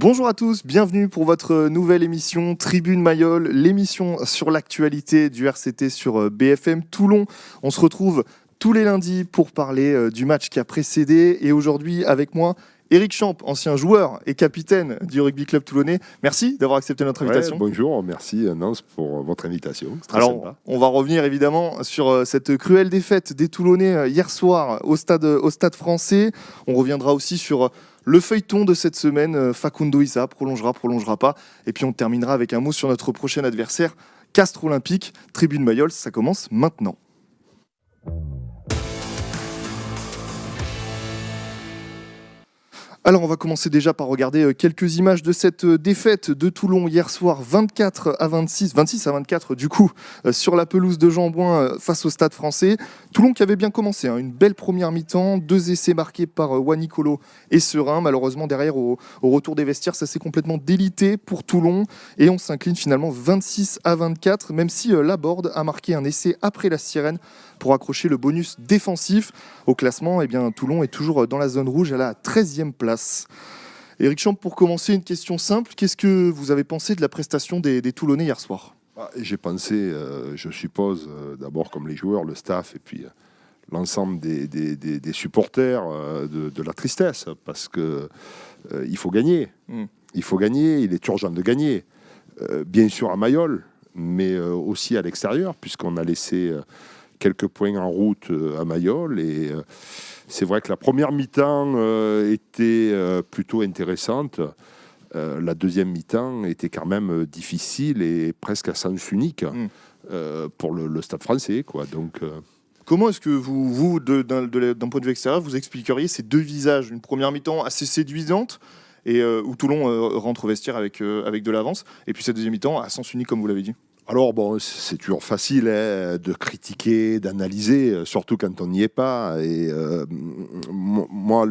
Bonjour à tous, bienvenue pour votre nouvelle émission Tribune Mayol, l'émission sur l'actualité du RCT sur BFM Toulon. On se retrouve tous les lundis pour parler du match qui a précédé et aujourd'hui avec moi Éric Champ, ancien joueur et capitaine du rugby club toulonnais. Merci d'avoir accepté notre invitation. Bonjour, merci Nance pour votre invitation. C'est très Alors, sympa. on va revenir évidemment sur cette cruelle défaite des Toulonnais hier soir au stade français. On reviendra aussi sur le feuilleton de cette semaine, Facundo Issa, prolongera pas. Et puis on terminera avec un mot sur notre prochain adversaire, Castres Olympique. Tribune Mayol, ça commence maintenant. Alors on va commencer déjà par regarder quelques images de cette défaite de Toulon hier soir 26 à 24 du coup sur la pelouse de Jean-Bouin face au Stade français. Toulon qui avait bien commencé, une belle première mi-temps, 2 essais marqués par Wanicolo et Serein. Malheureusement derrière au retour des vestiaires ça s'est complètement délité pour Toulon et on s'incline finalement 26 à 24 même si Laborde a marqué un essai après la sirène pour accrocher le bonus défensif. Au classement, Toulon est toujours dans la zone rouge à la 13e place. Éric Champ, pour commencer, une question simple. Qu'est-ce que vous avez pensé de la prestation des Toulonnais hier soir ? J'ai pensé, je suppose, d'abord comme les joueurs, le staff et puis l'ensemble des supporters de la tristesse parce qu'il faut gagner. Il faut gagner, il est urgent de gagner. Bien sûr à Mayol, mais aussi à l'extérieur puisqu'on a laissé quelques points en route à Mayol et c'est vrai que la première mi-temps était plutôt intéressante. La deuxième mi-temps était quand même difficile et presque à sens unique pour le Stade français, quoi. Donc, comment est-ce que vous d'un point de vue extérieur, vous expliqueriez ces deux visages ? Une première mi-temps assez séduisante et où Toulon rentre au vestiaire avec de l'avance, et puis cette deuxième mi-temps à sens unique comme vous l'avez dit. Alors bon, c'est toujours facile de critiquer, d'analyser, surtout quand on n'y est pas. Et moi,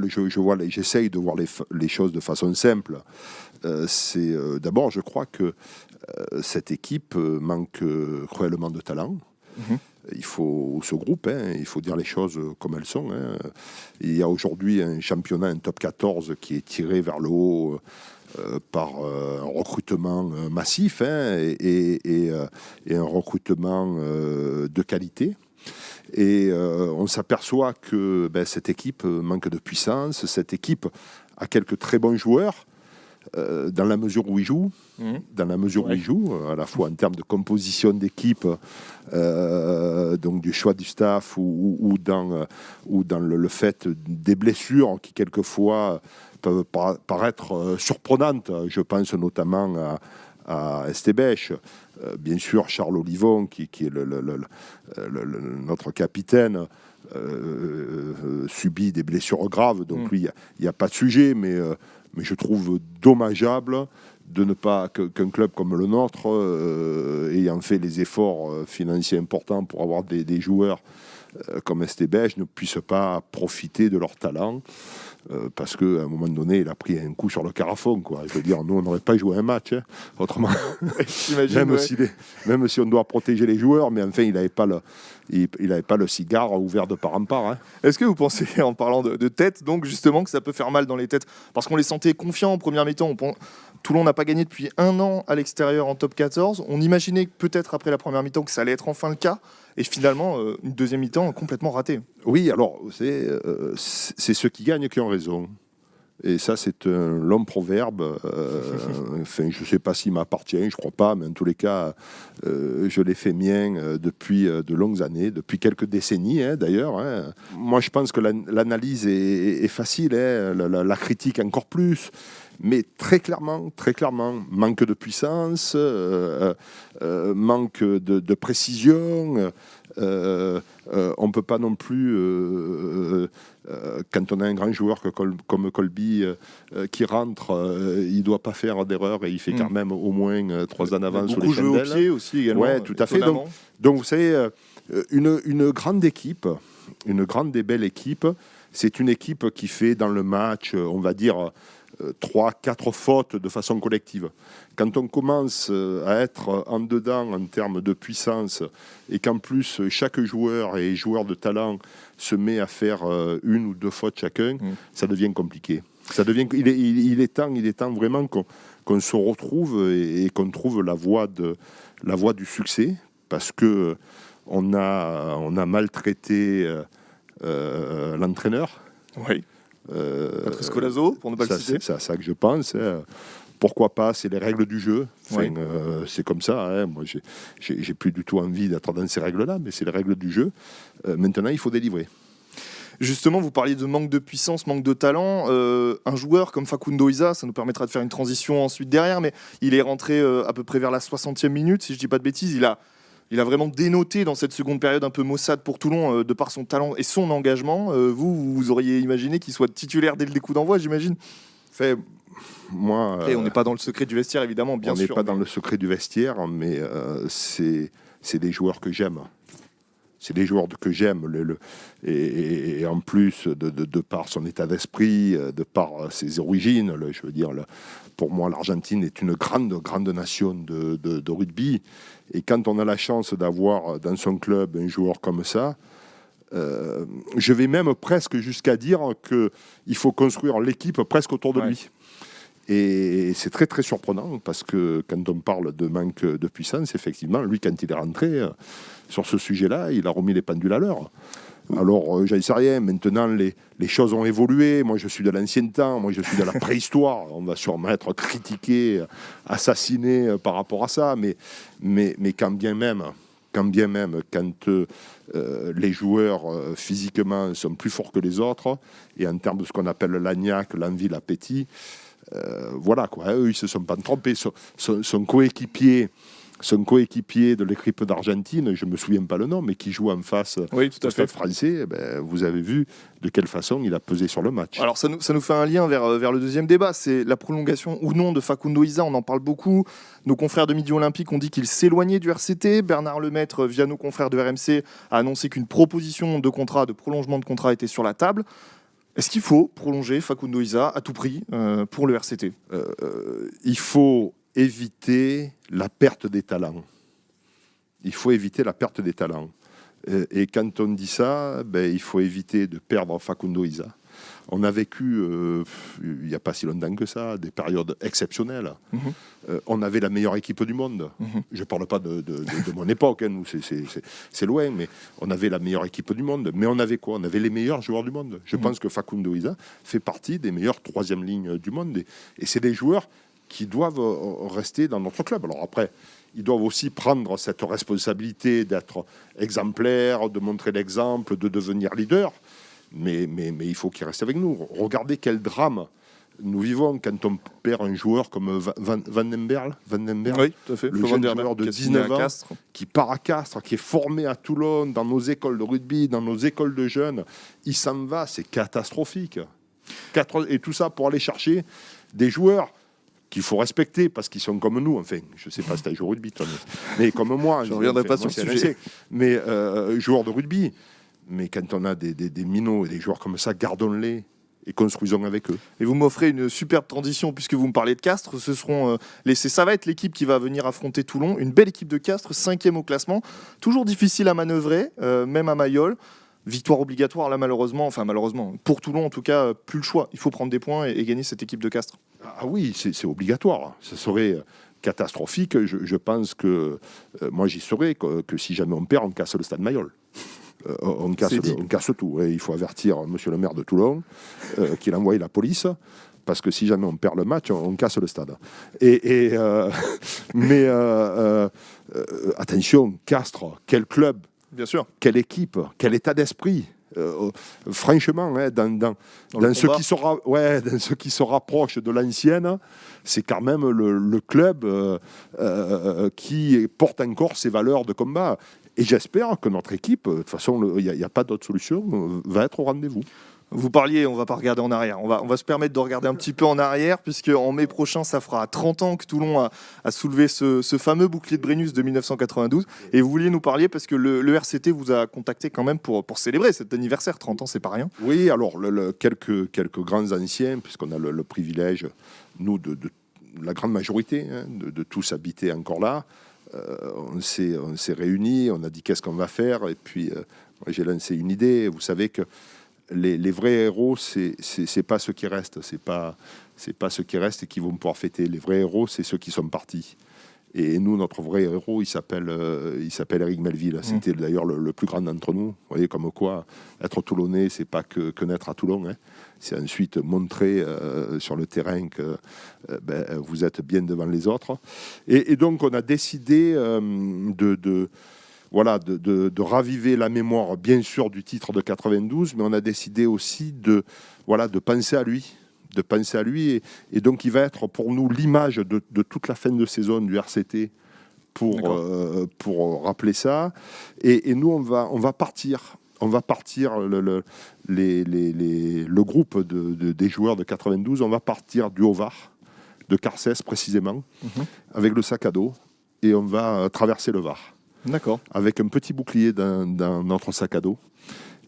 j'essaye de voir les choses de façon simple. D'abord, je crois que cette équipe manque cruellement de talent. Il faut ce groupe, il faut dire les choses comme elles sont. Il y a aujourd'hui un championnat, un top 14 qui est tiré vers le haut par un recrutement massif et un recrutement de qualité. Et on s'aperçoit que cette équipe manque de puissance. Cette équipe a quelques très bons joueurs dans la mesure où ils jouent, à la fois en termes de composition d'équipe, donc du choix du staff ou dans le fait des blessures qui quelquefois peuvent paraître surprenantes. Je pense notamment à Estébèche, bien sûr Charles Olivon qui est notre capitaine subit des blessures graves, donc lui il n'y a pas de sujet, mais je trouve dommageable de ne pas qu'un club comme le nôtre, ayant fait les efforts financiers importants pour avoir des joueurs comme Estébèche, ne puisse pas profiter de leur talent. Parce qu'à un moment donné, il a pris un coup sur le carafon, quoi. Je veux dire, nous, on n'aurait pas joué un match, autrement. Même si on doit protéger les joueurs, mais enfin, il n'avait pas le cigare ouvert de part en part. Est-ce que vous pensez, en parlant de tête, donc justement, que ça peut faire mal dans les têtes ? Parce qu'on les sentait confiants en première mi-temps. Toulon n'a pas gagné depuis 1 an à l'extérieur en top 14. On imaginait peut-être après la première mi-temps que ça allait être enfin le cas. Et finalement, une deuxième mi-temps complètement ratée. Oui, alors, c'est ceux qui gagnent qui ont raison. Et ça, c'est un long proverbe. Enfin, je ne sais pas s'il m'appartient, je ne crois pas, mais en tous les cas, je l'ai fait mien depuis de longues années, depuis quelques décennies d'ailleurs. Moi, je pense que l'analyse est facile, la critique encore plus. Mais très clairement, manque de puissance, manque de précision. On ne peut pas non plus, quand on a un grand joueur comme Colby qui rentre, il ne doit pas faire d'erreur et il fait quand même au moins 3 ans d'avance sur les chandelles. Beaucoup joué au pied aussi également. Oui, tout à fait. Donc vous savez, une grande équipe, une grande et belle équipe, c'est une équipe qui fait dans le match, on va dire, 3-4 fautes de façon collective. Quand on commence à être en dedans en termes de puissance et qu'en plus chaque joueur et joueur de talent se met à faire 1 ou 2 fautes chacun, ça devient compliqué. Ça devient, il est temps vraiment qu'on se retrouve et qu'on trouve la voie du succès, parce que on a maltraité l'entraîneur. Oui. Patrice Colazo, pour ne pas le citer. C'est à ça que je pense. Pourquoi pas, c'est les règles du jeu. Enfin, Oui. c'est comme ça. Hein. Moi, j'ai plus du tout envie d'être dans ces règles-là, mais c'est les règles du jeu. Maintenant, il faut délivrer. Justement, vous parliez de manque de puissance, manque de talent. Un joueur comme Facundo Isa, ça nous permettra de faire une transition ensuite derrière, mais il est rentré à peu près vers la 60e minute, si je ne dis pas de bêtises. Il a vraiment dénoté dans cette seconde période un peu maussade pour Toulon de par son talent et son engagement. Vous auriez imaginé qu'il soit titulaire dès le coup d'envoi, j'imagine. Fait, moi, Après, on n'est pas dans le secret du vestiaire, évidemment, bien sûr. On n'est pas dans le secret du vestiaire, mais c'est des joueurs que j'aime. C'est des joueurs que j'aime. Et en plus, de par son état d'esprit, de par ses origines, je veux dire, pour moi, l'Argentine est une grande nation de rugby. Et quand on a la chance d'avoir dans son club un joueur comme ça, je vais même presque jusqu'à dire qu'il faut construire l'équipe presque autour de lui. Et c'est très très surprenant, parce que quand on parle de manque de puissance, effectivement, lui, quand il est rentré sur ce sujet-là, il a remis les pendules à l'heure. Alors, j'en sais rien. Maintenant, les choses ont évolué. Moi, je suis de l'ancien temps. Moi, je suis de la préhistoire. On va sûrement être critiqué, assassiné par rapport à ça. Mais quand bien même, quand les joueurs physiquement sont plus forts que les autres, et en termes de ce qu'on appelle l'agnac, l'envie, l'appétit, voilà quoi. Eux, ils se sont pas trompés. Son coéquipier de l'équipe d'Argentine, je me souviens pas le nom, mais qui joue en face oui, tout à fait. Français, vous avez vu de quelle façon il a pesé sur le match. Alors ça nous fait un lien vers le deuxième débat, c'est la prolongation ou non de Facundo Isa. On en parle beaucoup. Nos confrères de Midi Olympique ont dit qu'il s'éloignait du RCT. Bernard Lemaître, via nos confrères de RMC, a annoncé qu'une proposition de prolongement de contrat était sur la table. Est-ce qu'il faut prolonger Facundo Isa à tout prix pour le RCT ? Il faut éviter la perte des talents. Il faut éviter la perte des talents. Et quand on dit ça, il faut éviter de perdre Facundo Isa. On a vécu, il n'y a pas si longtemps que ça, des périodes exceptionnelles. On avait la meilleure équipe du monde. Je ne parle pas de mon époque, hein, nous, c'est loin, mais on avait la meilleure équipe du monde. Mais on avait quoi ? On avait les meilleurs joueurs du monde. Je pense que Facundo Isa fait partie des meilleures troisième lignes du monde. Et c'est des joueurs qui doivent rester dans notre club. Alors après, ils doivent aussi prendre cette responsabilité d'être exemplaires, de montrer l'exemple, de devenir leader. Mais il faut qu'ils restent avec nous. Regardez quel drame nous vivons quand on perd un joueur comme Van den Berg. Oui, tout à fait. Le jeune joueur de 19 ans qui part à Castres, qui est formé à Toulon, dans nos écoles de rugby, dans nos écoles de jeunes. Il s'en va, c'est catastrophique. Et tout ça pour aller chercher des joueurs qu'il faut respecter parce qu'ils sont comme nous. Enfin, je ne sais pas si tu as joué au rugby, toi, mais comme moi. Je ne reviendrai pas sur le sujet. Mais joueurs de rugby. Mais quand on a des minots et des joueurs comme ça, gardons-les et construisons avec eux. Et vous m'offrez une superbe transition puisque vous me parlez de Castres. Ça va être l'équipe qui va venir affronter Toulon. Une belle équipe de Castres, 5e au classement. Toujours difficile à manœuvrer, même à Mayol. Victoire obligatoire, là, malheureusement, pour Toulon, en tout cas, plus le choix. Il faut prendre des points et gagner cette équipe de Castres. Ah oui, c'est obligatoire. Ce serait catastrophique. Je pense que, moi, j'y serais, que si jamais on perd, on casse le stade Mayol. On casse tout. Et il faut avertir monsieur le maire de Toulon qu'il envoie la police, parce que si jamais on perd le match, on casse le stade. Mais attention, Castres, quel club, bien sûr, quelle équipe, quel état d'esprit. Franchement, hein, dans ce qui se rapproche de l'ancienne, c'est quand même le club qui porte encore ses valeurs de combat. Et j'espère que notre équipe, de toute façon, il n'y a pas d'autre solution, va être au rendez-vous. Vous parliez, on va pas regarder en arrière, on va se permettre de regarder un petit peu en arrière, puisque en mai prochain, ça fera 30 ans que Toulon a soulevé ce fameux bouclier de Brennus de 1992. Et vous vouliez nous parler, parce que le RCT vous a contacté quand même pour célébrer cet anniversaire. 30 ans, c'est pas rien. Oui, alors quelques grands anciens, puisqu'on a le privilège, nous, de la grande majorité, hein, de tous habiter encore là. On s'est réunis, on a dit qu'est-ce qu'on va faire, et puis moi, j'ai lancé une idée. Vous savez que les vrais héros, c'est pas ceux qui restent, c'est pas ceux qui restent et qui vont pouvoir fêter. Les vrais héros, c'est ceux qui sont partis. Et nous, notre vrai héros, il s'appelle Eric Melville. C'était d'ailleurs le plus grand d'entre nous. Vous voyez, comme quoi, être Toulonnais, c'est pas que naître à Toulon. Hein. C'est ensuite montrer sur le terrain que vous êtes bien devant les autres. Et donc, on a décidé de raviver la mémoire, bien sûr, du titre de 92, mais on a décidé aussi de penser à lui. Et donc il va être pour nous l'image de toute la fin de saison du RCT pour rappeler ça. Et nous, on va partir le groupe des joueurs de 92, on va partir du Haut-Var, de Carcès précisément, avec le sac à dos, et on va traverser le Var. D'accord. Avec un petit bouclier dans notre sac à dos.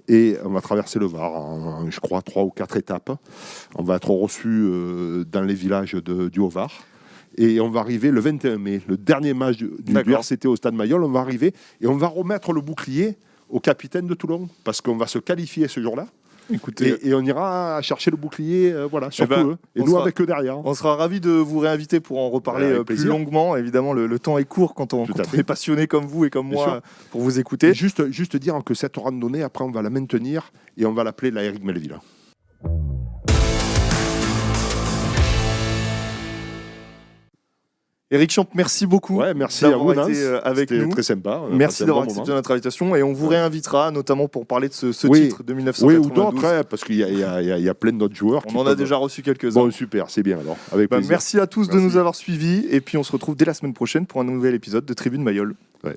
Et on va traverser le Var en, je crois, 3 ou 4 étapes. On va être reçus dans les villages du Haut-Var. Et on va arriver le 21 mai, le dernier match du RCT au Stade Mayol. On va arriver et on va remettre le bouclier au capitaine de Toulon. Parce qu'on va se qualifier ce jour-là. Écoutez, et on ira chercher le bouclier, surtout eux. Et nous, avec eux derrière. On sera ravis de vous réinviter pour en reparler plus longuement. Évidemment, le temps est court quand on est passionné comme vous et comme moi pour vous écouter. Juste dire que cette randonnée, après, on va la maintenir et on va l'appeler la Eric Melville. Éric Champ, merci beaucoup. Merci à vous, été avec nous. C'était très sympa. Merci d'avoir accepté notre invitation et on vous réinvitera notamment pour parler de ce titre de 1992. Oui, ou d'autres, parce qu'il y a plein d'autres joueurs. On en a déjà reçu quelques-uns. Bon, super, c'est bien alors. Avec plaisir. Merci à tous de nous avoir suivis et puis on se retrouve dès la semaine prochaine pour un nouvel épisode de Tribune Mayol. Ouais.